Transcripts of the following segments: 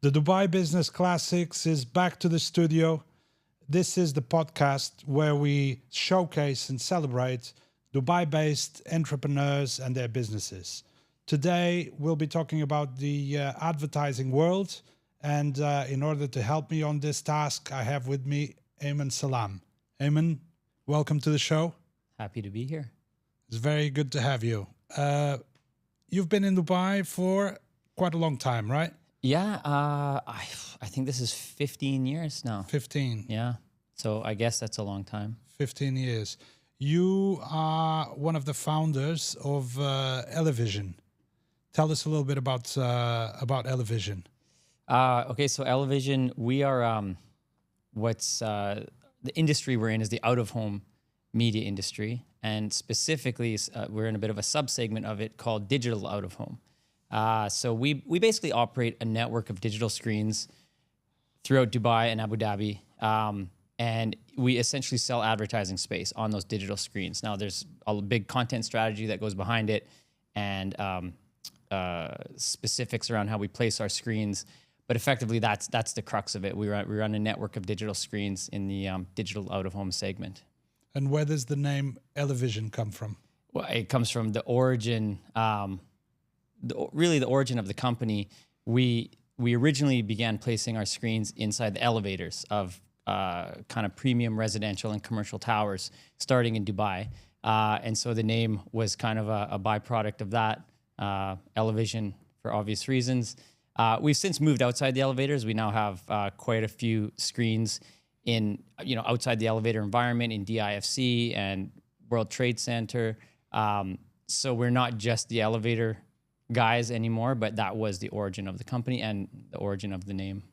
The Dubai Business Classics is back to the studio. This is the podcast where we showcase and celebrate Dubai-based entrepreneurs and their businesses. Today, we'll be talking about the advertising world. And in order to help me on this task, I have with me Eamon Salam. Eamon, welcome to the show. Happy to be here. It's very good to have you. You've been in Dubai for quite a long time, right? Yeah, I think this is 15 years now. 15. Yeah, so I guess that's a long time. 15 years. You are one of the founders of Elevision. Tell us a little bit about Elevision. Okay, so Elevision, we are the industry we're in is the out-of-home media industry, and specifically we're in a bit of a subsegment of it called digital out-of-home. So we basically operate a network of digital screens throughout Dubai and Abu Dhabi, and we essentially sell advertising space on those digital screens. Now, there's a big content strategy that goes behind it, and specifics around how we place our screens. But effectively, that's the crux of it. We run a network of digital screens in the digital out-of-home segment. And where does the name Elevision come from? Well, it comes from the origin. Really the origin of the company. We originally began placing our screens inside the elevators of kind of premium residential and commercial towers starting in Dubai. And so the name was kind of a byproduct of that, Elevision, for obvious reasons. We've since moved outside the elevators. We now have quite a few screens in, outside the elevator environment in DIFC and World Trade Center. So we're not just the elevator guys anymore, but that was the origin of the company and the origin of the name.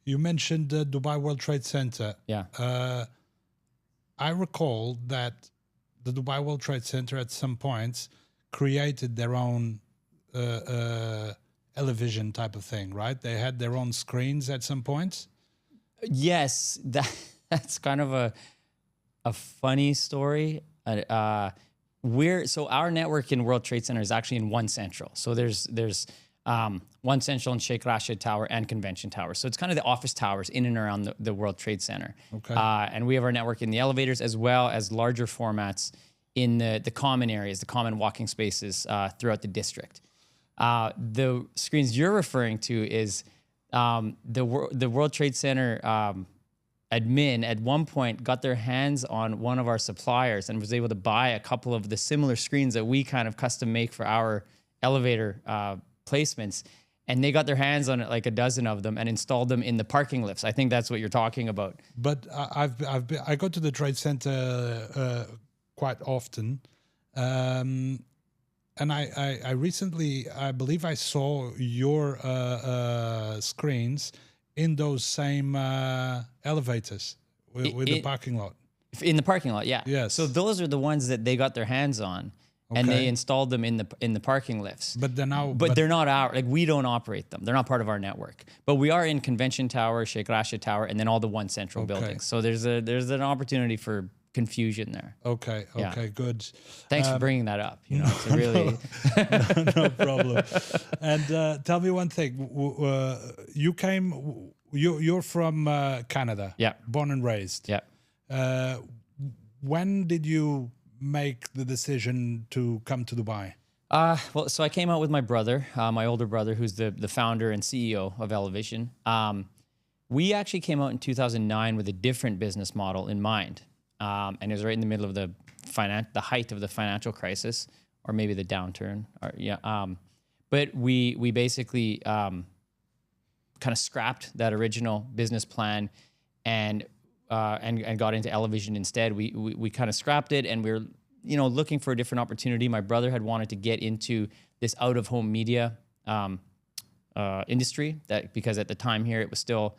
You mentioned Dubai World Trade Center. Yeah. I recall that the Dubai World Trade Center at some points created their own Elevision type of thing, right? They had their own screens at some points. Yes, that's kind of a funny story. So our network in World Trade Center is actually in One Central. So there's One Central and Sheikh Rashid Tower and Convention Tower. So it's kind of the office towers in and around the World Trade Center. Okay. And we have our network in the elevators as well as larger formats in the common areas, the common walking spaces throughout the district. The screens you're referring to is the World Trade Center admin at one point got their hands on one of our suppliers and was able to buy a couple of the similar screens that we kind of custom make for our elevator placements. And they got their hands on it, like a dozen of them, and installed them in the parking lifts. I think that's what you're talking about. But I go to the Trade Center quite often. And I recently, I believe I saw your screens in those same elevators with the parking lot. In the parking lot, yeah. Yes. So those are the ones that they got their hands on, and they installed them in the parking lifts. But they're now. But they're not we don't operate them. They're not part of our network. But we are in Convention Tower, Sheikh Rashid Tower, and then all the One Central buildings. So there's an opportunity for confusion there. Okay, good. Thanks for bringing that up. It's a really no problem. And tell me one thing. You're from Canada. Yeah. Born and raised. Yeah. When did you make the decision to come to Dubai? Well, so I came out with my brother, my older brother, who's the founder and CEO of Elevision. We actually came out in 2009 with a different business model in mind. And it was right in the middle of the height of the financial crisis, or maybe the downturn. But we basically kind of scrapped that original business plan and got into Elevision instead. We kind of scrapped it, and we were looking for a different opportunity. My brother had wanted to get into this out-of-home media industry because at the time here it was still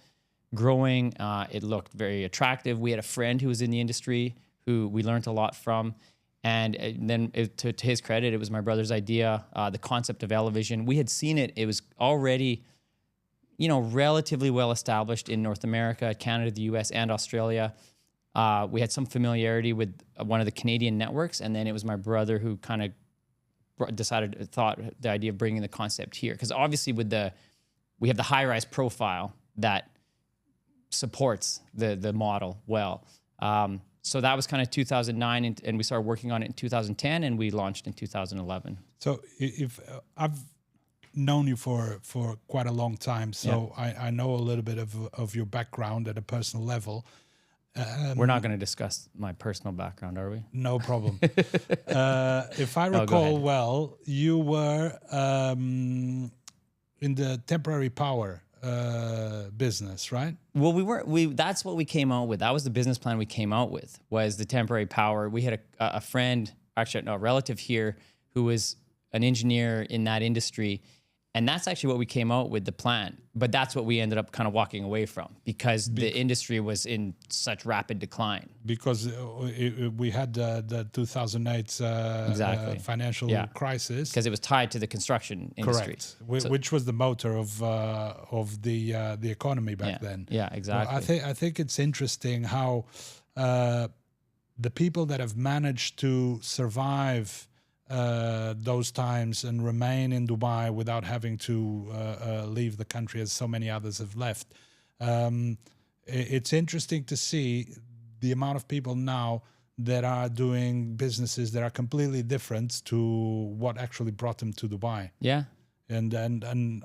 growing. It looked very attractive. We had a friend who was in the industry who we learned a lot from. And then to his credit, it was my brother's idea, the concept of Elevision. We had seen it. It was already, relatively well established in North America, Canada, the US, and Australia. We had some familiarity with one of the Canadian networks. And then it was my brother who kind of thought the idea of bringing the concept here. Because obviously with the we have the high-rise profile that supports the model well. So that was kind of 2009, and we started working on it in 2010, and we launched in 2011. So if I've known you for quite a long time, so I know a little bit of your background at a personal level. We're not going to discuss my personal background, are we? No problem. If I recall well, you were in the temporary power business, right? Well, that's what we came out with. That was the business plan we came out with, was the temporary power. We had a friend, actually no, a relative here, who was an engineer in that industry. And that's actually what we came out with, the plan. But that's what we ended up kind of walking away from, because the industry was in such rapid decline. Because we had the 2008 financial crisis. Because it was tied to the construction industry. Correct. Which was the motor of the economy back then. Yeah, exactly. Well, I think it's interesting how the people that have managed to survive those times and remain in Dubai without having to leave the country, as so many others have left. It's interesting to see the amount of people now that are doing businesses that are completely different to what actually brought them to Dubai. Yeah. And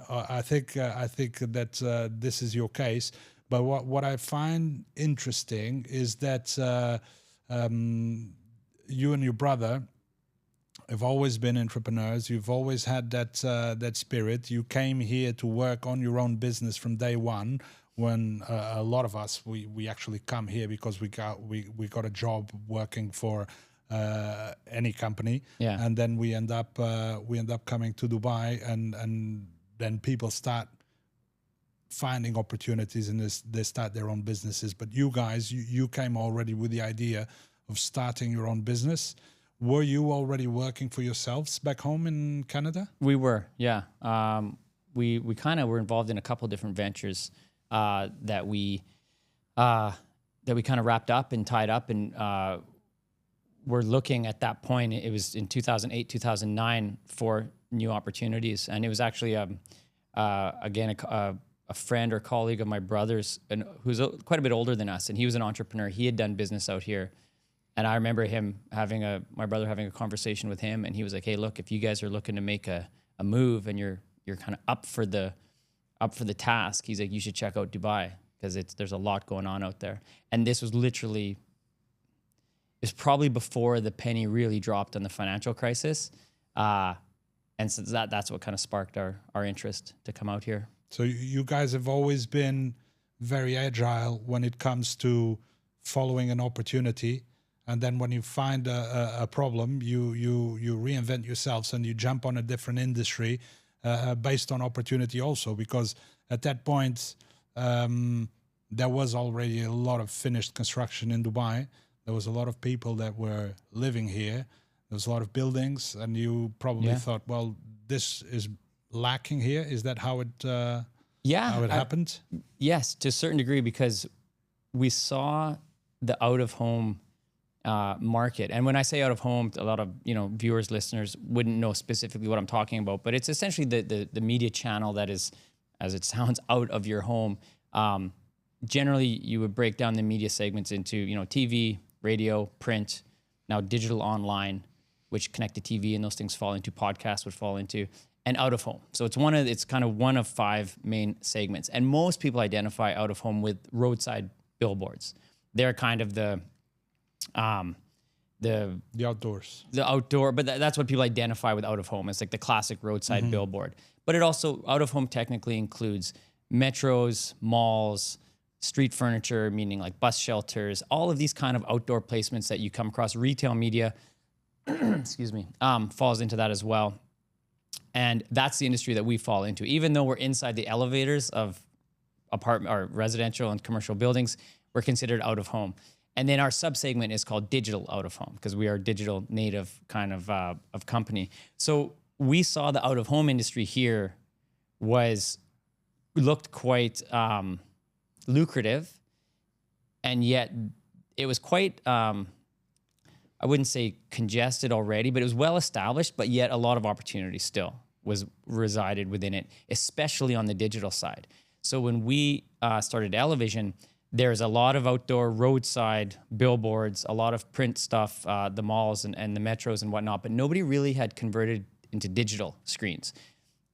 I think that this is your case. But what I find interesting is that you and your brother have always been entrepreneurs. You've always had that spirit. You came here to work on your own business from day one. When a lot of us, we actually come here because we got a job working for any company, and then we end up coming to Dubai, and then people start finding opportunities and they start their own businesses. But you guys, you came already with the idea of starting your own business. Were you already working for yourselves back home in Canada? We were, yeah. We kind of were involved in a couple different ventures that we kind of wrapped up and tied up, and we're looking at that point. It was in 2008, 2009 for new opportunities, and it was actually again a friend or colleague of my brother's, and who's quite a bit older than us, and he was an entrepreneur. He had done business out here. And I remember my brother having a conversation with him, and he was like, "Hey, look, if you guys are looking to make a move and you're kind of up for the task," he's like, "you should check out Dubai, because there's a lot going on out there." And this was it's probably before the penny really dropped on the financial crisis, and so that's what kind of sparked our interest to come out here. So you guys have always been very agile when it comes to following an opportunity. And then when you find a problem, you reinvent yourselves and you jump on a different industry based on opportunity also. Because at that point, there was already a lot of finished construction in Dubai. There was a lot of people that were living here. There was a lot of buildings. And you probably thought, well, this is lacking here. Is that how it happened? Yes, to a certain degree, because we saw the out-of-home market. And when I say out of home, a lot of viewers, listeners wouldn't know specifically what I'm talking about, but it's essentially the media channel that is, as it sounds, out of your home. Generally, you would break down the media segments into TV, radio, print, now digital online, which connected TV and those things fall into, podcasts would fall into, and out of home. So it's kind of one of 5 main segments. And most people identify out of home with roadside billboards. They're kind of the outdoors. The outdoor, but that's what people identify with out of home. It's like the classic roadside billboard. But it also, out of home technically includes metros, malls, street furniture, meaning like bus shelters, all of these kind of outdoor placements that you come across. Retail media, excuse me, falls into that as well. And that's the industry that we fall into. Even though we're inside the elevators of apartment or residential and commercial buildings, we're considered out of home. And then our subsegment is called digital out of home, because we are a digital native kind of company. So we saw the out of home industry here looked quite lucrative, and yet it was quite, I wouldn't say congested already, but it was well established, but yet a lot of opportunity still. was resided within it, especially on the digital side. So when we started Elevision, there's a lot of outdoor roadside billboards, a lot of print stuff, the malls and the metros and whatnot, but nobody really had converted into digital screens.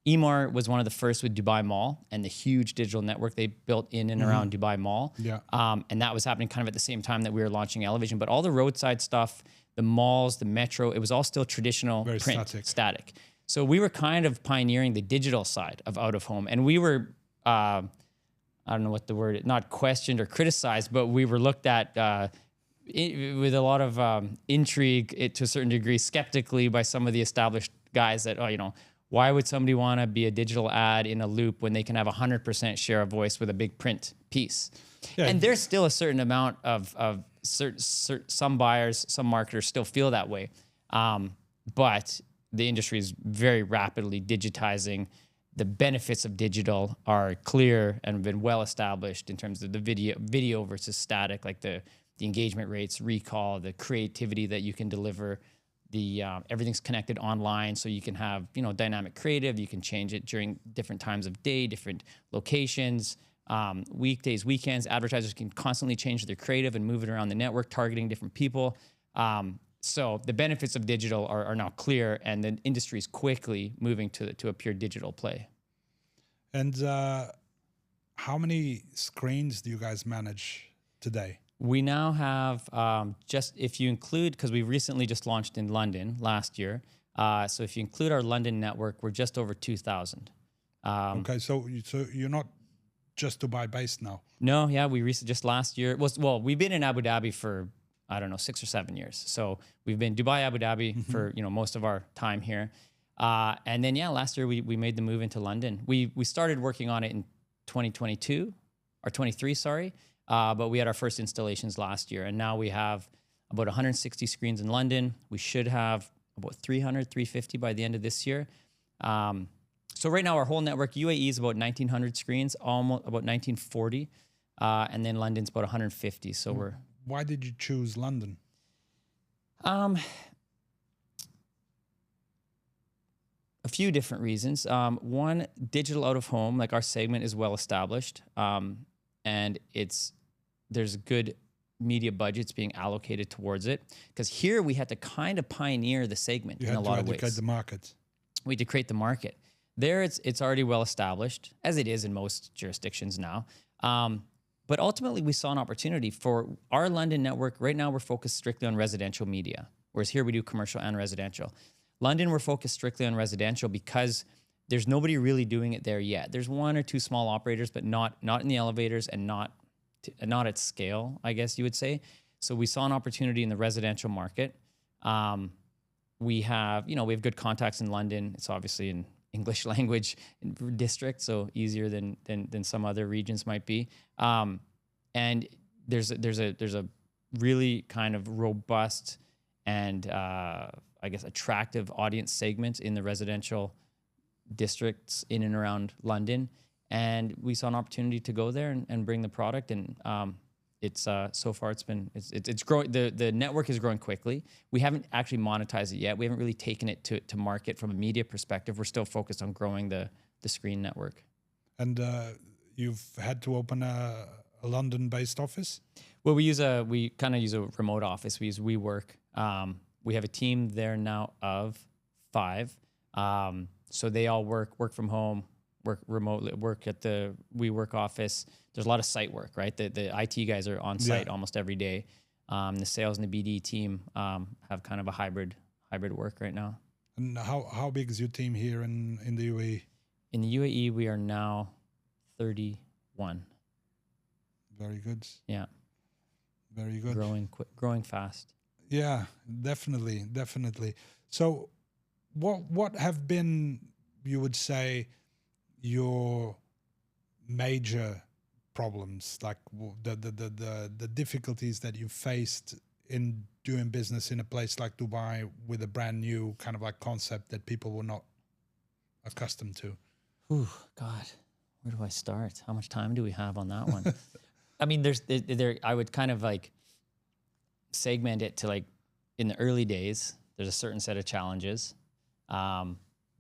Emar was one of the first with Dubai Mall and the huge digital network they built in and around Dubai Mall. Yeah. And that was happening kind of at the same time that we were launching Elevision. But all the roadside stuff, the malls, the metro, it was all still traditional Very print, static. So we were kind of pioneering the digital side of out of home. And we were, I don't know what the word, not questioned or criticized, but we were looked at with a lot of intrigue to a certain degree, skeptically by some of the established guys that, why would somebody want to be a digital ad in a loop when they can have 100% share of voice with a big print piece? Yeah. And there's still a certain amount of some buyers, some marketers still feel that way. But the industry is very rapidly digitizing. The benefits of digital are clear and have been well established in terms of the video versus static, like the engagement rates, recall, the creativity that you can deliver. Everything's connected online, so you can have dynamic creative. You can change it during different times of day, different locations, weekdays, weekends. Advertisers can constantly change their creative and move it around the network, targeting different people. So the benefits of digital are now clear, and the industry is quickly moving to a pure digital play. And how many screens do you guys manage today? We now have, just if you include, because we recently just launched in London last year. So if you include our London network, we're just over 2,000. Okay, so you're not just Dubai based now? No, yeah, we recently, just last year, we've been in Abu Dhabi for, 6 or 7 years. So we've been Dubai, Abu Dhabi for, most of our time here. And then, last year we made the move into London. We started working on it in 2022, or 23, sorry. But we had our first installations last year, and now we have about 160 screens in London. We should have about 300, 350 by the end of this year. So right now our whole network, UAE is about 1,900 screens, almost about 1,940, and then London's about 150. So we're... Why did you choose London? A few different reasons. One, digital out of home, like our segment is well established, and there's good media budgets being allocated towards it. Because here we had to kind of pioneer the segment in a lot of ways. You had to educate the market. We had to create the market. There, it's already well established, as it is in most jurisdictions now. But ultimately, we saw an opportunity for our London network. Right now, we're focused strictly on residential media, whereas here we do commercial and residential. London, we're focused strictly on residential because there's nobody really doing it there yet. There's one or two small operators, but not in the elevators and not at scale, I guess you would say. So we saw an opportunity in the residential market. We have good contacts in London. It's obviously an English language district, so easier than some other regions might be. And there's a really kind of robust and attractive audience segment in the residential districts in and around London. And we saw an opportunity to go there and bring the product. And it's so far it's growing. The network is growing quickly. We haven't actually monetized it yet. We haven't really taken it to market from a media perspective. We're still focused on growing the screen network. And you've had to open a London-based office? Well, we kind of use a remote office. We use WeWork. We have a team there now of 5. So they all work from home, work remotely, work at the WeWork office. There's a lot of site work, right? The IT guys are on site almost every day. The sales and the BD team have kind of a hybrid work right now. And how big is your team here in the UAE? In the UAE, we are now 31. Very good. Yeah. Very good. Growing fast. Yeah, definitely. So what have been, you would say, your major problems, like the difficulties that you faced in doing business in a place like Dubai with a brand new kind of like concept that people were not accustomed to? Ooh, God, where do I start? How much time do we have on that one? I mean, I would kind of like segment it to like in the early days, there's a certain set of challenges.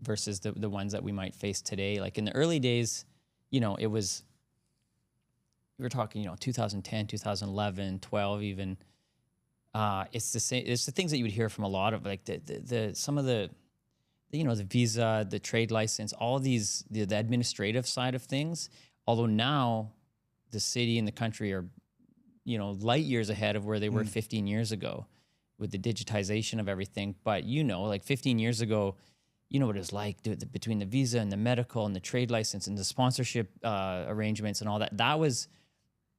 versus the ones that we might face today. Like in the early days, you know, it was, we were talking, you know, 2010, 2011, 12 even. It's the same. It's the things that you would hear from a lot of like some of the, you know, the visa, the trade license, all of these, the administrative side of things. Although now the city and the country are, you know, light years ahead of where they were 15 years ago with the digitization of everything. But, you know, like 15 years ago, you know what it was like between the visa and the medical and the trade license and the sponsorship arrangements and all that.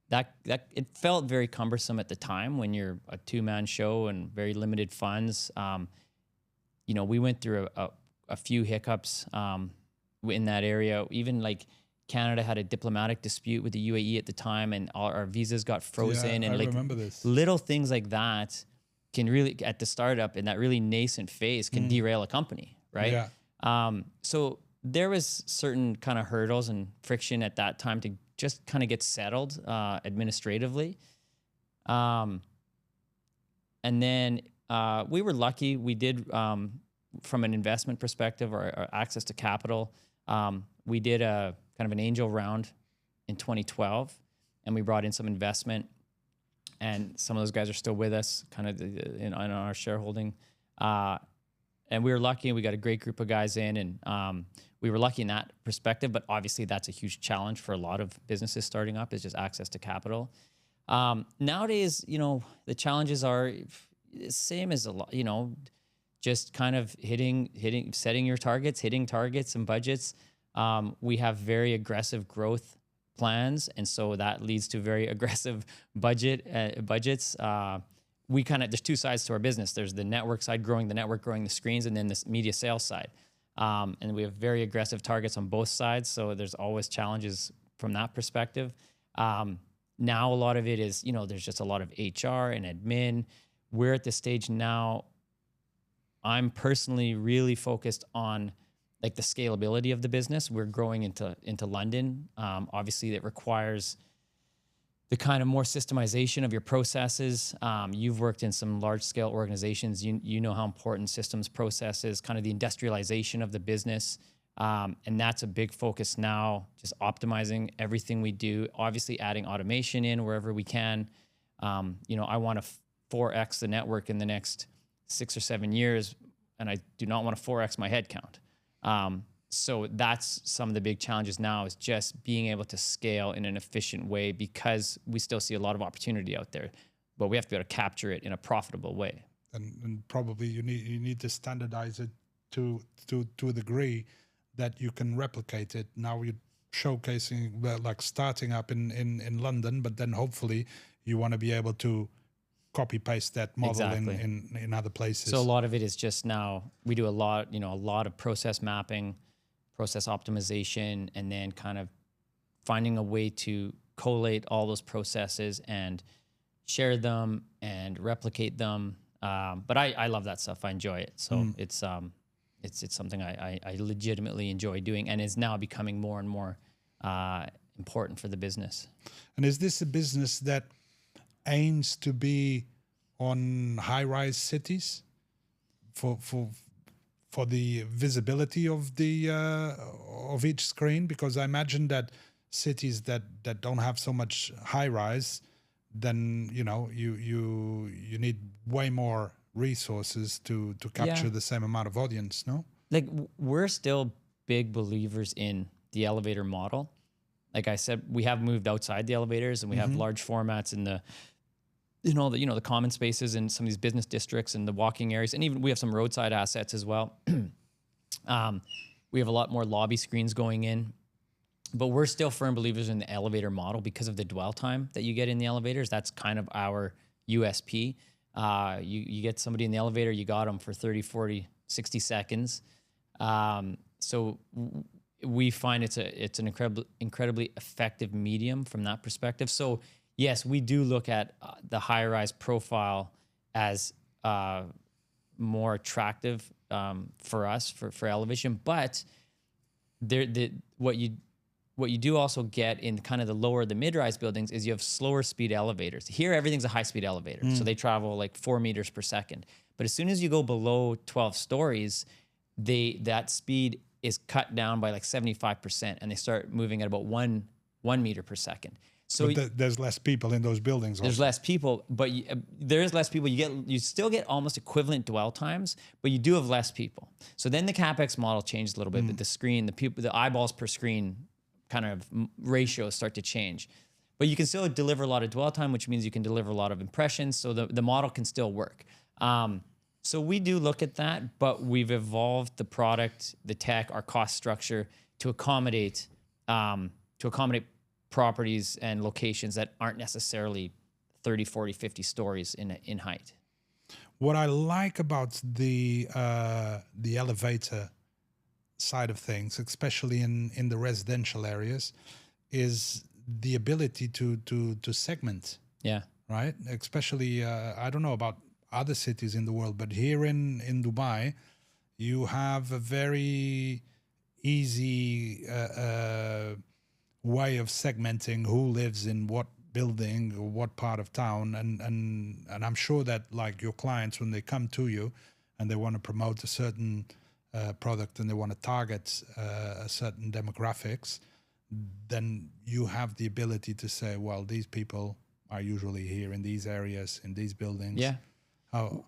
That it felt very cumbersome at the time when you're a two-man show and very limited funds. You know, we went through a few hiccups in that area. Even like Canada had a diplomatic dispute with the UAE at the time, and our visas got frozen. And I like remember this. Little things like that can really, at the startup in that really nascent phase, can derail a company, right? Yeah. So there was certain kind of hurdles and friction at that time to just kind of get settled administratively. And then we were lucky. We did, from an investment perspective or access to capital, we did a kind of an angel round in 2012, and we brought in some investment. And some of those guys are still with us, kind of in our shareholding. And we were lucky. We got a great group of guys in, and we were lucky in that perspective. But obviously, that's a huge challenge for a lot of businesses starting up, is just access to capital. Nowadays, you know, the challenges are the same as a lot. You know, just kind of setting your targets, hitting targets and budgets. We have very aggressive growth plans, and so that leads to very aggressive budgets. There's two sides to our business. There's the network side, growing the screens, and then this media sales side. And we have very aggressive targets on both sides. So there's always challenges from that perspective. Now a lot of it is, you know, there's just a lot of HR and admin. We're at the stage now, I'm personally really focused on like the scalability of the business. We're growing into London. Obviously that requires the kind of more systemization of your processes. You've worked in some large scale organizations. You know how important systems, processes, kind of the industrialization of the business. And that's a big focus now, just optimizing everything we do, obviously adding automation in wherever we can. You know, I want to 4X the network in the next 6 or 7 years, and I do not want to 4X my headcount. So that's some of the big challenges now, is just being able to scale in an efficient way, because we still see a lot of opportunity out there, but we have to be able to capture it in a profitable way. And probably you need to standardize it to a degree that you can replicate it. Now you're showcasing like starting up in London, but then hopefully you want to be able to copy paste that model in other places. So a lot of it is just now we do a lot of process mapping, process optimization, and then kind of finding a way to collate all those processes and share them and replicate them. But I love that stuff. I enjoy it. So it's something I legitimately enjoy doing, and is now becoming more and more important for the business. And is this a business that aims to be on high-rise cities for the visibility of the of each screen? Because I imagine that cities that don't have so much high-rise, then you need way more resources to capture the same amount of audience. No, like we're still big believers in the elevator model. Like I said, we have moved outside the elevators, and we have large formats in the the common spaces in some of these business districts and the walking areas, and even we have some roadside assets as well. We have a lot more lobby screens going in, but we're still firm believers in the elevator model because of the dwell time that you get in the elevators. That's kind of our USP. You get somebody in the elevator, you got them for 30, 40, 60 seconds. So we find it's an incredibly effective medium from that perspective. So yes, we do look at the high-rise profile as more attractive for us for Elevision, but what you do also get in kind of the lower, the mid-rise buildings is you have slower speed elevators. Here, everything's a high-speed elevator, so they travel like 4 meters per second. But as soon as you go below 12 stories, that speed is cut down by like 75%, and they start moving at about one meter per second. So But there's less people in those buildings. there's also. less people, but there is less people. You still get almost equivalent dwell times, but you do have less people. So then the CapEx model changed a little bit, but the screen, the eyeballs per screen kind of ratios start to change. But you can still deliver a lot of dwell time, which means you can deliver a lot of impressions. So the model can still work. So we do look at that, but we've evolved the product, the tech, our cost structure to accommodate properties and locations that aren't necessarily 30, 40, 50 stories in height. What I like about the elevator side of things, especially in the residential areas, is the ability to segment. Yeah. Right? Especially, I don't know about other cities in the world, but here in Dubai, you have a very easy way of segmenting who lives in what building or what part of town, and I'm sure that like your clients, when they come to you and they want to promote a certain product and they want to target a certain demographics, then you have the ability to say, well, these people are usually here in these areas, in these buildings. Yeah.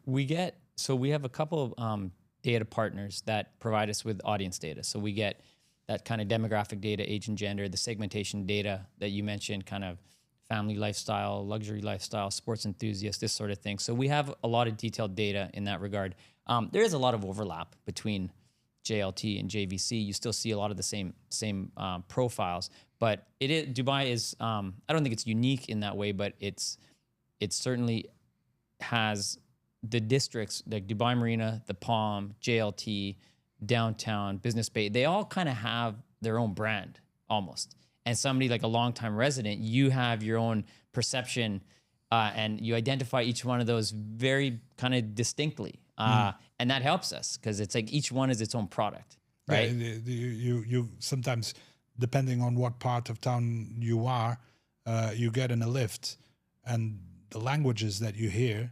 We have a couple of data partners that provide us with audience data. So we get that kind of demographic data, age and gender, the segmentation data that you mentioned, kind of family lifestyle, luxury lifestyle, sports enthusiasts, this sort of thing. So we have a lot of detailed data in that regard. There is a lot of overlap between JLT and JVC. You still see a lot of the same profiles, but Dubai is. I don't think it's unique in that way, but it certainly has the districts like Dubai Marina, the Palm, JLT, downtown, Business Bay. They all kind of have their own brand almost. And somebody like a longtime resident, you have your own perception, and you identify each one of those very kind of distinctly. And that helps us because it's like each one is its own product, right? Yeah, you sometimes, depending on what part of town you are, you get in a lift, and the languages that you hear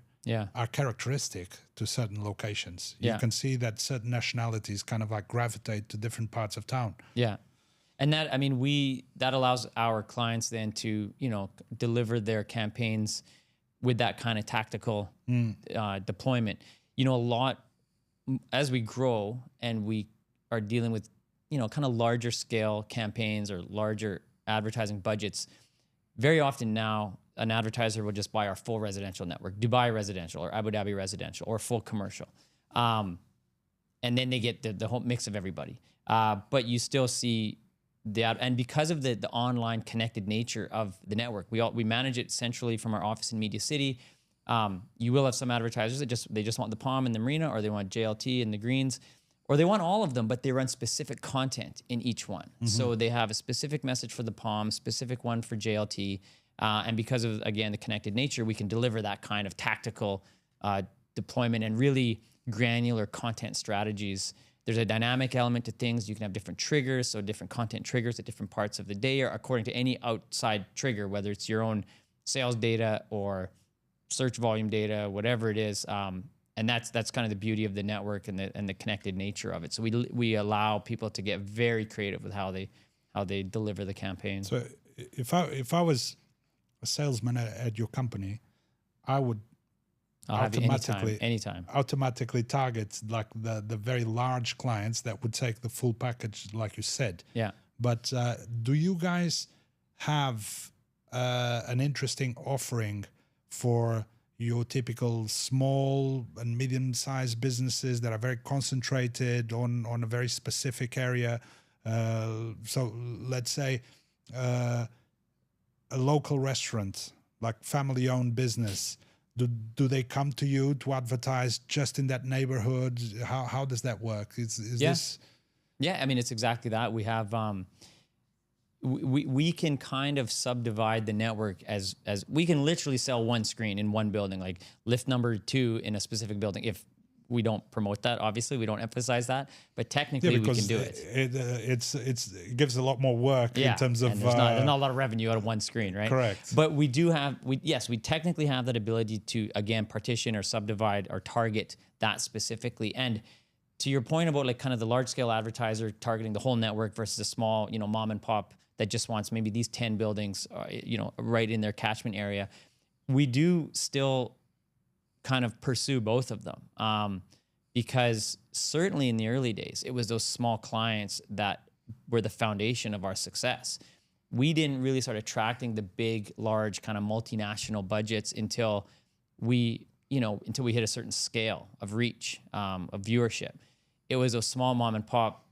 are characteristic to certain locations. You can see that certain nationalities kind of like gravitate to different parts of town. Yeah. And that, I mean, that allows our clients then to, deliver their campaigns with that kind of tactical deployment. As we grow and we are dealing with, kind of larger scale campaigns or larger advertising budgets, very often now an advertiser will just buy our full residential network, Dubai residential or Abu Dhabi residential or full commercial. And then they get the whole mix of everybody. But you still see and because of the online connected nature of the network, we manage it centrally from our office in Media City. You will have some advertisers that just want the Palm and the Marina, or they want JLT and the Greens, or they want all of them, but they run specific content in each one. Mm-hmm. So they have a specific message for the Palm, specific one for JLT. And because of, again, the connected nature, we can deliver that kind of tactical deployment and really granular content strategies. There's a dynamic element to things. You can have different triggers, so different content triggers at different parts of the day, or according to any outside trigger, whether it's your own sales data or search volume data, whatever it is. And that's kind of the beauty of the network and the connected nature of it. So we allow people to get very creative with how they deliver the campaign. So if I was a salesman at your company, I would automatically target like the very large clients that would take the full package, like you said. Yeah. But do you guys have an interesting offering for your typical small and medium-sized businesses that are very concentrated on a very specific area? So let's say a local restaurant, like family-owned business. Do they come to you to advertise just in that neighborhood? How does that work? Is this? Yeah, I mean, it's exactly that. We have we can kind of subdivide the network as we can literally sell one screen in one building, like lift number 2 in a specific building. If we don't promote that, obviously we don't emphasize that, but technically we can do it. It gives a lot more work in terms of there's not a lot of revenue out of one screen, right? Correct. But we technically have that ability to again partition or subdivide or target that specifically. And to your point about like kind of the large scale advertiser targeting the whole network versus a small, mom and pop that just wants maybe these 10 buildings, right in their catchment area, we do still kind of pursue both of them. Because certainly in the early days, it was those small clients that were the foundation of our success. We didn't really start attracting the big, large kind of multinational budgets until we hit a certain scale of reach, of viewership. It was those small mom and pop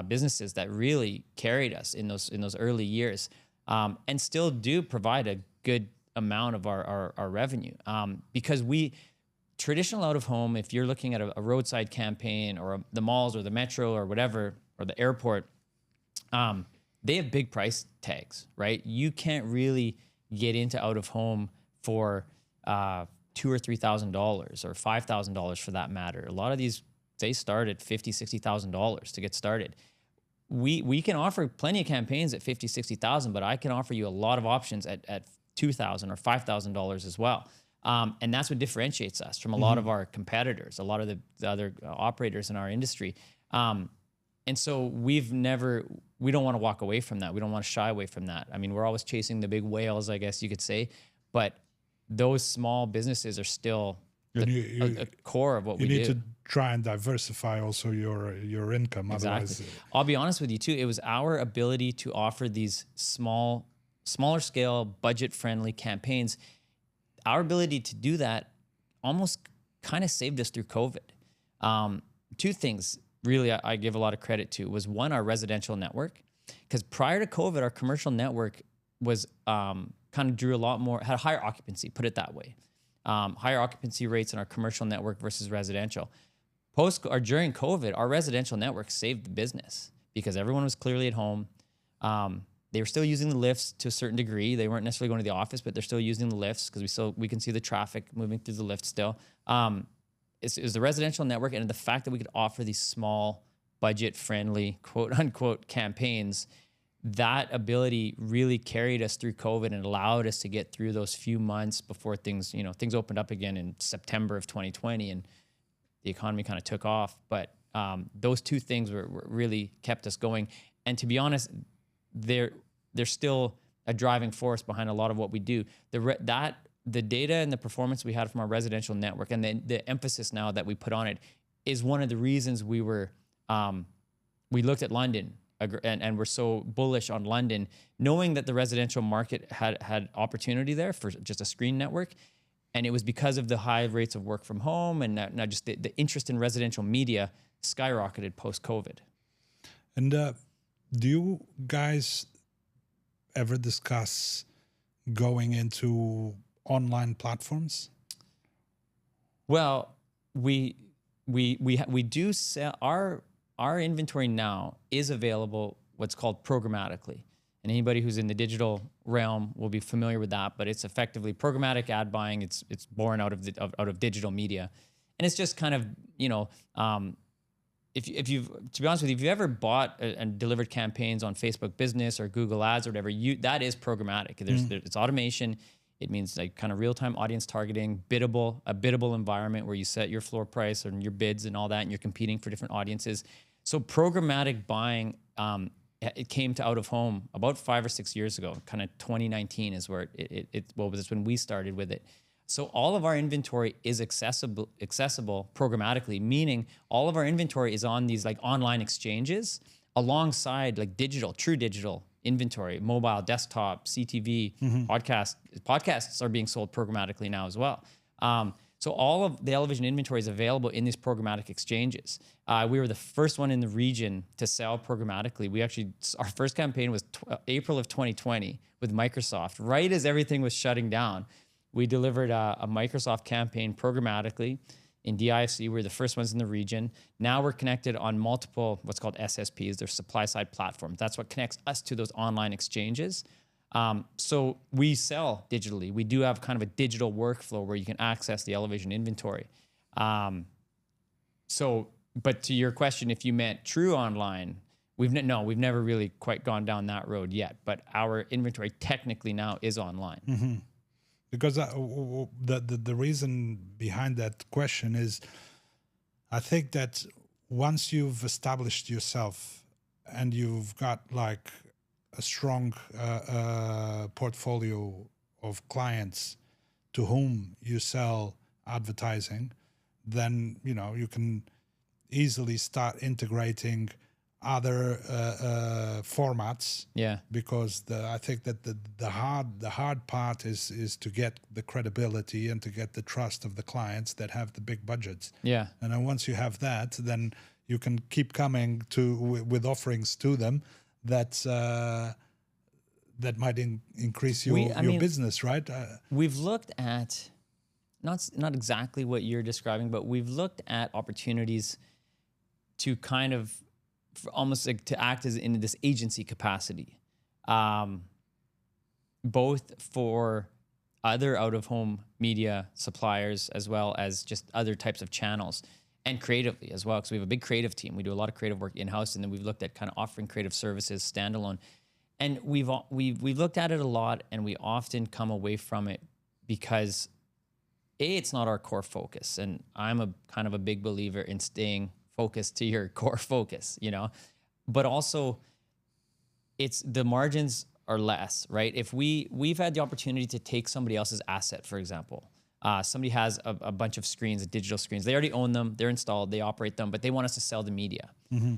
businesses that really carried us in those early years, and still do provide a good amount of our revenue, because traditional out of home, if you're looking at a roadside campaign or the malls or the metro or whatever, or the airport, they have big price tags, right? You can't really get into out of home for $2,000 or $3,000 or $5,000 for that matter. A lot of these, they start at $50,000, $60,000 to get started. We can offer plenty of campaigns at $50,000, $60,000, but I can offer you a lot of options at $2,000 or $5,000 as well. And that's what differentiates us from a lot of our competitors, a lot of the other operators in our industry. And so we don't want to walk away from that. We don't want to shy away from that. I mean, we're always chasing the big whales, I guess you could say, but those small businesses are still a core of what we do. You need to try and diversify also your income. Exactly. Otherwise, I'll be honest with you too. It was our ability to offer these smaller scale, budget-friendly campaigns. Our ability to do that almost kind of saved us through COVID. Two things really I give a lot of credit to was one, our residential network, because prior to COVID, our commercial network was kind of drew a lot more, had a higher occupancy, put it that way. Higher occupancy rates in our commercial network versus residential. During COVID, our residential network saved the business because everyone was clearly at home. They were still using the lifts to a certain degree. They weren't necessarily going to the office, but they're still using the lifts because we can see the traffic moving through the lift still. It was the residential network and the fact that we could offer these small, budget-friendly, quote-unquote, campaigns. That ability really carried us through COVID and allowed us to get through those few months before things opened up again in September of 2020 and the economy kind of took off. But those two things were really kept us going. And to be honest, they're still a driving force behind a lot of what we do. The data and the performance we had from our residential network and the emphasis now that we put on it is one of the reasons we looked at London and we're so bullish on London, knowing that the residential market had opportunity there for just a screen network. And it was because of the high rates of work from home and now just the interest in residential media skyrocketed post-COVID. And do you guys ever discuss going into online platforms? Well, we do sell our inventory now is available what's called programmatically. And anybody who's in the digital realm will be familiar with that, but it's effectively programmatic ad buying. It's born out of digital media. And it's just kind of, if you've, to be honest with you, if you've ever bought and delivered campaigns on Facebook Business or Google Ads or whatever, that is programmatic. It's automation. It means like kind of real-time audience targeting, a biddable environment where you set your floor price and your bids and all that, and you're competing for different audiences. So programmatic buying, it came to out of home about 5 or 6 years ago. Kind of 2019 is where it's when we started with it. So all of our inventory is accessible programmatically, meaning all of our inventory is on these like online exchanges alongside like true digital inventory, mobile, desktop, CTV, podcasts are being sold programmatically now as well. So all of the Elevision inventory is available in these programmatic exchanges. We were the first one in the region to sell programmatically. Our first campaign was April of 2020 with Microsoft, right as everything was shutting down. We delivered a Microsoft campaign programmatically in DIFC. We're the first ones in the region. Now we're connected on multiple, what's called SSPs. They're supply side platforms. That's what connects us to those online exchanges. So we sell digitally. We do have kind of a digital workflow where you can access the Elevision inventory. But to your question, if you meant true online, we've never really quite gone down that road yet. But our inventory technically now is online. Mm-hmm. Because the reason behind that question is, I think that once you've established yourself and you've got like a strong portfolio of clients to whom you sell advertising, then you can easily start integrating other formats. Yeah. Because I think that the hard part is to get the credibility and to get the trust of the clients that have the big budgets. Yeah. And then once you have that, then you can keep coming with offerings to them that might increase your business, right? We've looked at not exactly what you're describing, but we've looked at opportunities to kind of almost like to act as in this agency capacity, both for other out-of-home media suppliers as well as just other types of channels, and creatively as well, because we have a big creative team. We do a lot of creative work in-house, and then we've looked at kind of offering creative services standalone. And we've looked at it a lot, and we often come away from it because it's not our core focus. And I'm a kind of a big believer in staying focused to your core focus, but also it's the margins are less, right? If we've had the opportunity to take somebody else's asset, for example, somebody has a bunch of screens, digital screens, they already own them, they're installed, they operate them, but they want us to sell the media. Mm-hmm.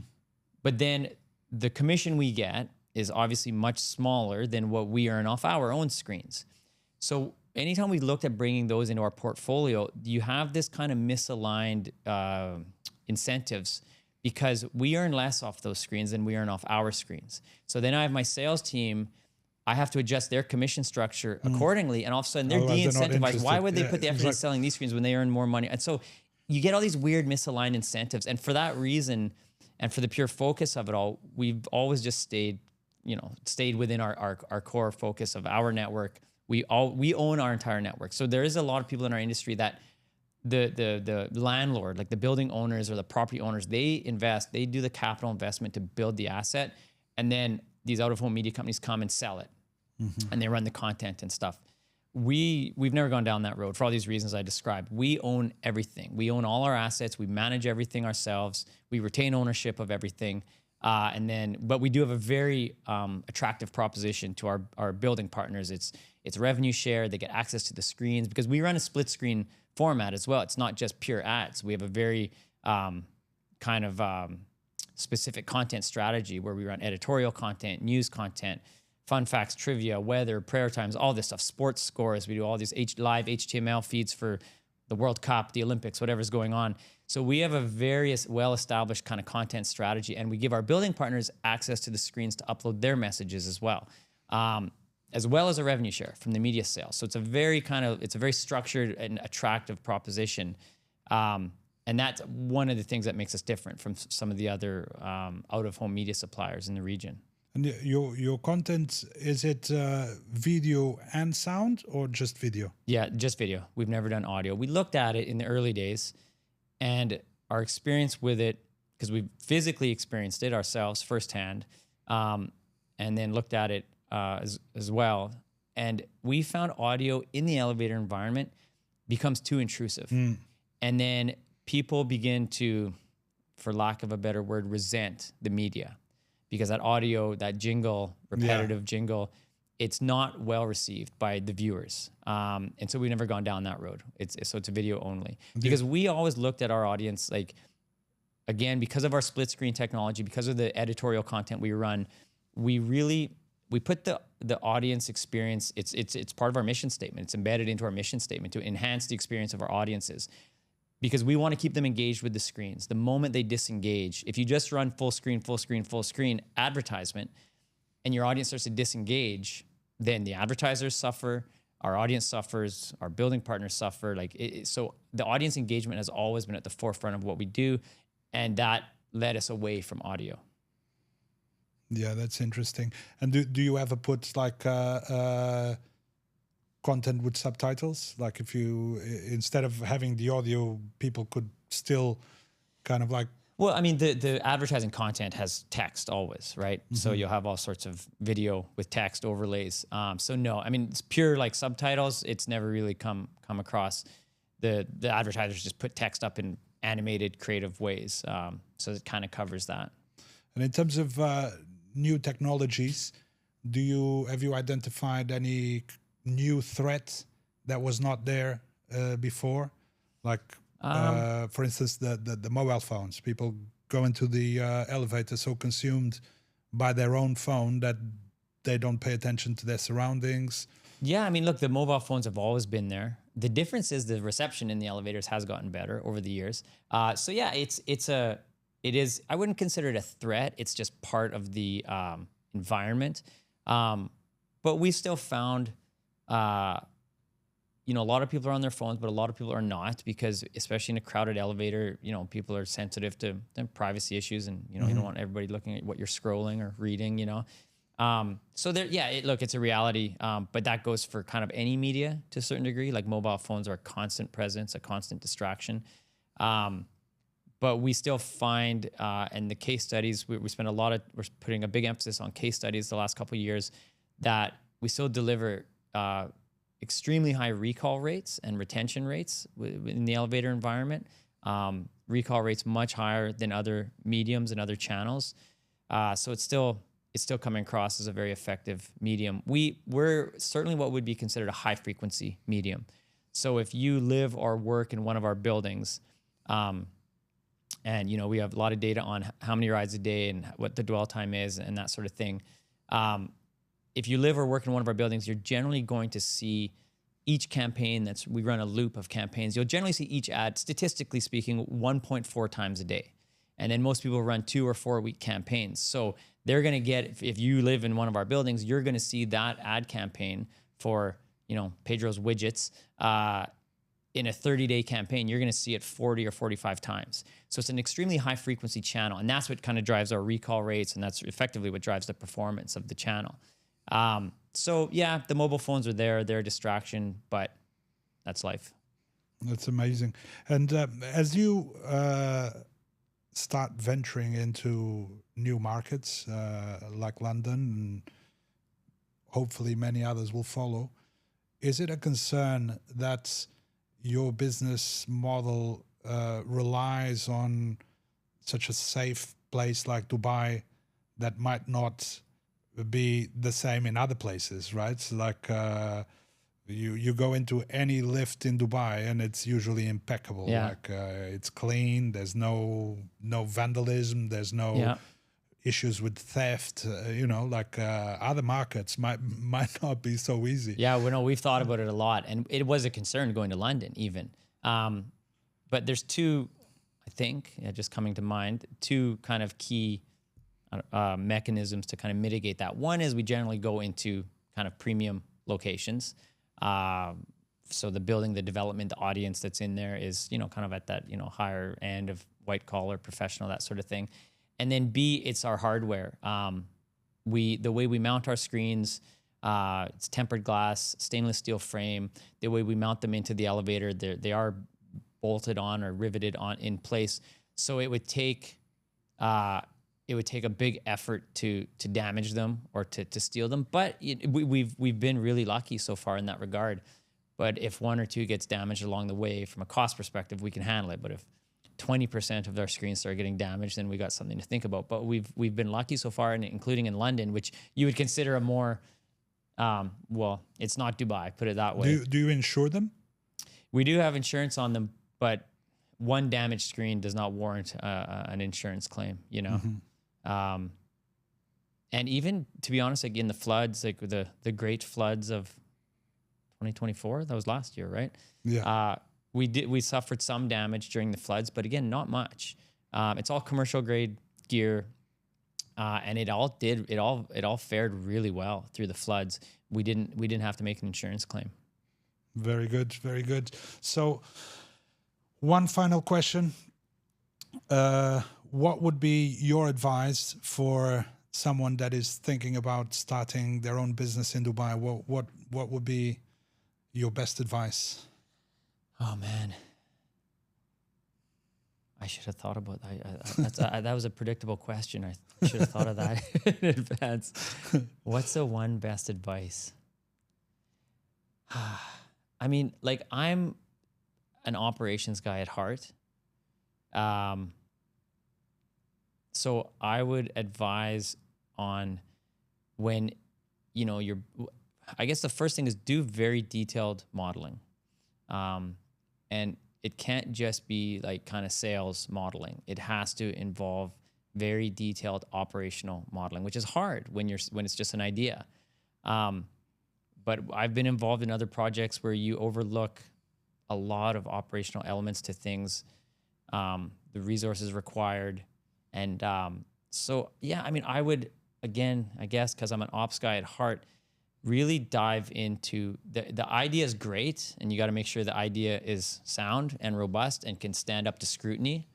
But then the commission we get is obviously much smaller than what we earn off our own screens. So anytime we looked at bringing those into our portfolio, you have this kind of misaligned incentives, because we earn less off those screens than we earn off our screens. So then I have my sales team, I have to adjust their commission structure accordingly, and all of a sudden they're de-incentivized. Why would they put the effort into selling these screens when they earn more money? And so you get all these weird misaligned incentives. And for that reason, and for the pure focus of it all, we've always just stayed within our core focus of our network. We own our entire network. So there is a lot of people in our industry that the landlord, like the building owners or the property owners, they do the capital investment to build the asset, and then these out-of-home media companies come and sell it, and they run the content and stuff. We've never gone down that road for all these reasons I described. We own everything. We own all our assets. We manage everything ourselves. We retain ownership of everything. But we do have a very attractive proposition to our building partners. It's revenue share. They get access to the screens because we run a split screen format as well. It's not just pure ads. We have a very specific content strategy where we run editorial content, news content, fun facts, trivia, weather, prayer times, all this stuff, sports scores. We do all these live HTML feeds for the World Cup, the Olympics, whatever's going on. So we have a very well-established kind of content strategy, and we give our building partners access to the screens to upload their messages as well as a revenue share from the media sales. So it's a very structured and attractive proposition. And that's one of the things that makes us different from some of the other out-of-home media suppliers in the region. And your content, is it video and sound or just video? Yeah, just video. We've never done audio. We looked at it in the early days, and our experience with it, because we've physically experienced it ourselves firsthand, and then looked at it as well. And we found audio in the elevator environment becomes too intrusive. And then people begin to, for lack of a better word, resent the media, because that audio, that jingle, repetitive jingle, it's not well received by the viewers. And so we've never gone down that road. So it's a video only. Because we always looked at our audience, like, again, because of our split screen technology, because of the editorial content we run, we put the audience experience, it's part of our mission statement. It's embedded into our mission statement to enhance the experience of our audiences, because we want to keep them engaged with the screens. The moment they disengage, if you just run full screen advertisement and your audience starts to disengage, then the advertisers suffer, our audience suffers, our building partners suffer. So the audience engagement has always been at the forefront of what we do, and that led us away from audio. Yeah, that's interesting. And do you ever put content with subtitles? Like, if you, instead of having the audio, people could still kind of like... Well, I mean, the advertising content has text always, right? So you'll have all sorts of video with text overlays. So no, I mean, it's pure like subtitles. It's never really come across. The advertisers just put text up in animated, creative ways. So it kind of covers that. And in terms of new technologies, have you identified any new threat that was not there before? Like, for instance, the mobile phones. People go into the elevator so consumed by their own phone that they don't pay attention to their surroundings. Yeah, I mean, look, the mobile phones have always been there. The difference is the reception in the elevators has gotten better over the years. So yeah, it is. I wouldn't consider it a threat. It's just part of the environment. But we still found, a lot of people are on their phones, but a lot of people are not, because especially in a crowded elevator, people are sensitive to their privacy issues, and you don't want everybody looking at what you're scrolling or reading. So there, yeah, look, it's a reality, but that goes for kind of any media to a certain degree. Like mobile phones are a constant presence, a constant distraction. But we still find, and the case studies, we're putting a big emphasis on case studies the last couple of years, that we still deliver extremely high recall rates and retention rates in the elevator environment. Recall rates much higher than other mediums and other channels. So it's still coming across as a very effective medium. We're certainly what would be considered a high frequency medium. So if you live or work in one of our buildings, and we have a lot of data on how many rides a day and what the dwell time is and that sort of thing. If you live or work in one of our buildings, you're generally going to see each campaign we run a loop of campaigns. You'll generally see each ad, statistically speaking, 1.4 times a day. And then most people run 2 or 4 week campaigns. So they're going to get, if you live in one of our buildings, you're going to see that ad campaign for, Pedro's widgets, in a 30-day campaign, you're going to see it 40 or 45 times. So it's an extremely high frequency channel. And that's what kind of drives our recall rates. And that's effectively what drives the performance of the channel. So yeah, the mobile phones are there. They're a distraction, but that's life. That's amazing. And as you start venturing into new markets like London, and hopefully many others will follow, is it a concern that your business model relies on such a safe place like Dubai that might not be the same in other places, right? So like you go into any lift in Dubai and it's usually impeccable. Yeah. Like it's clean. There's no vandalism. There's no issues with theft. Other markets might not be so easy. Yeah, we've thought about it a lot, and it was a concern going to London even. But there's two, I think, just coming to mind, two kind of key mechanisms to kind of mitigate that. One is we generally go into kind of premium locations. So the building, the development, the audience that's in there is, kind of at that, higher end of white collar, professional, that sort of thing. And then B, it's our hardware. The way we mount our screens, it's tempered glass, stainless steel frame. The way we mount them into the elevator, they are bolted on or riveted on in place. So it would take a big effort to damage them or to steal them. But we've been really lucky so far in that regard. But if 1 or 2 gets damaged along the way, from a cost perspective, we can handle it. But if 20% of our screens start getting damaged, then we got something to think about. But we've been lucky so far, including in London, which you would consider a more, it's not Dubai, put it that way. Do you insure them? We do have insurance on them, but one damaged screen does not warrant an insurance claim, And even, to be honest, like in the floods, like the great floods of 2024, that was last year, right? Yeah. We suffered some damage during the floods, but again, not much. It's all commercial grade gear, and it all fared really well through the floods. We didn't have to make an insurance claim. Very good, very good. So, one final question: what would be your advice for someone that is thinking about starting their own business in Dubai? What would be your best advice? Oh man, I should have thought about that. That was a predictable question. I should have thought of that in advance. What's the one best advice? I mean, like, I'm an operations guy at heart. So I would advise on when, I guess the first thing is do very detailed modeling. And it can't just be like kind of sales modeling. It has to involve very detailed operational modeling, which is hard when it's just an idea. But I've been involved in other projects where you overlook a lot of operational elements to things, the resources required. And so, yeah, I mean, I would, again, I guess, because I'm an ops guy at heart, really dive into the idea is great, and you got to make sure the idea is sound and robust and can stand up to scrutiny.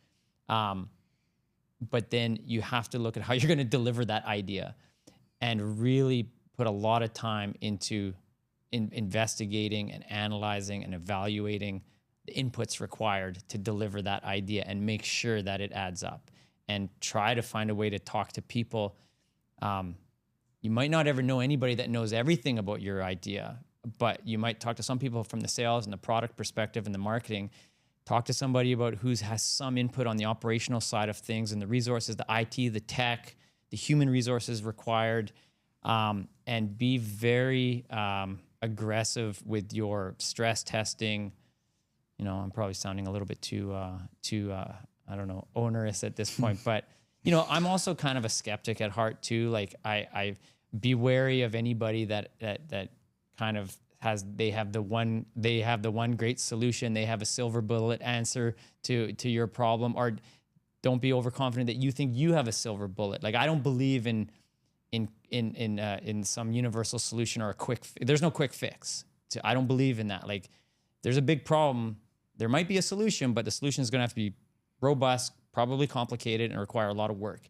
But then you have to look at how you're going to deliver that idea and really put a lot of time into investigating and analyzing and evaluating the inputs required to deliver that idea and make sure that it adds up, and try to find a way to talk to people. You might not ever know anybody that knows everything about your idea, but you might talk to some people from the sales and the product perspective and the marketing. Talk to somebody about who has some input on the operational side of things and the resources, the IT, the tech, the human resources required, and be very aggressive with your stress testing. I'm probably sounding a little bit too I don't know, onerous at this point, but I'm also kind of a skeptic at heart too. Like I be wary of anybody that kind of they have the one great solution. They have a silver bullet answer to your problem, or don't be overconfident that you think you have a silver bullet. Like I don't believe in some universal solution or a there's no quick fix. I don't believe in that. Like there's a big problem. There might be a solution, but the solution is going to have to be robust, probably complicated, and require a lot of work.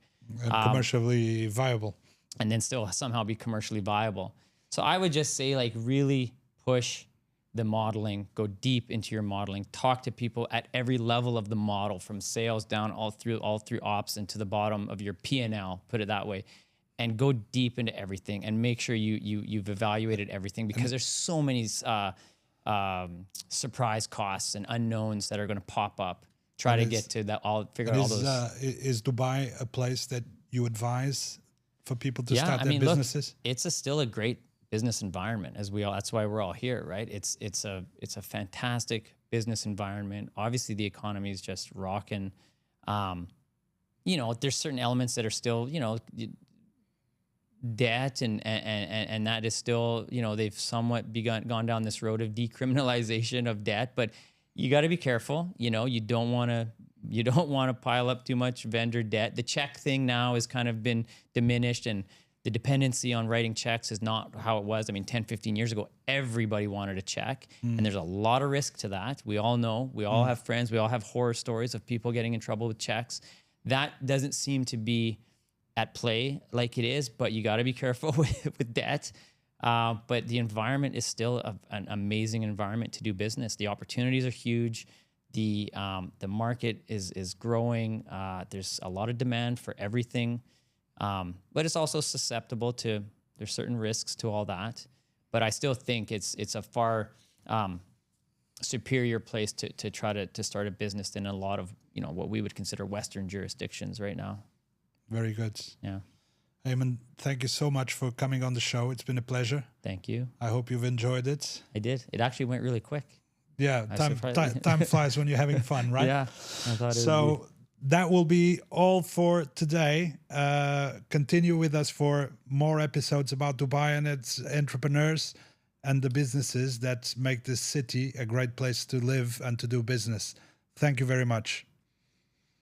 And commercially viable. And then still somehow be commercially viable. So I would just say, like, really push the modeling, go deep into your modeling, talk to people at every level of the model, from sales down all through ops and to the bottom of your P&L, put it that way, and go deep into everything and make sure you've evaluated everything, because there's so many surprise costs and unknowns that are going to pop up. Try to get to that. I'll figure out all those. Is Dubai a place that you advise for people to start their businesses? Look, it's still a great business environment, that's why we're all here, right? It's a fantastic business environment. Obviously the economy is just rocking. There's certain elements that are still, debt and that is still, they've somewhat gone down this road of decriminalization of debt, but you got to be careful. You don't want to pile up too much vendor debt. The check thing now has kind of been diminished, and the dependency on writing checks is not how it was. I mean, 10, 15 years ago, everybody wanted a check, and there's a lot of risk to that. We all know. We all have friends. We all have horror stories of people getting in trouble with checks. That doesn't seem to be at play like it is, but you got to be careful with debt. But the environment is still an amazing environment to do business. The opportunities are huge. The market is growing. There's a lot of demand for everything, but it's also susceptible to, there's certain risks to all that. But I still think it's a far superior place to try to start a business than a lot of what we would consider Western jurisdictions right now. Very good. Yeah. Eamon, thank you so much for coming on the show. It's been a pleasure. Thank you. I hope you've enjoyed it. I did. It actually went really quick. Yeah, time flies when you're having fun, right? Yeah. I thought so that will be all for today. Continue with us for more episodes about Dubai and its entrepreneurs and the businesses that make this city a great place to live and to do business. Thank you very much.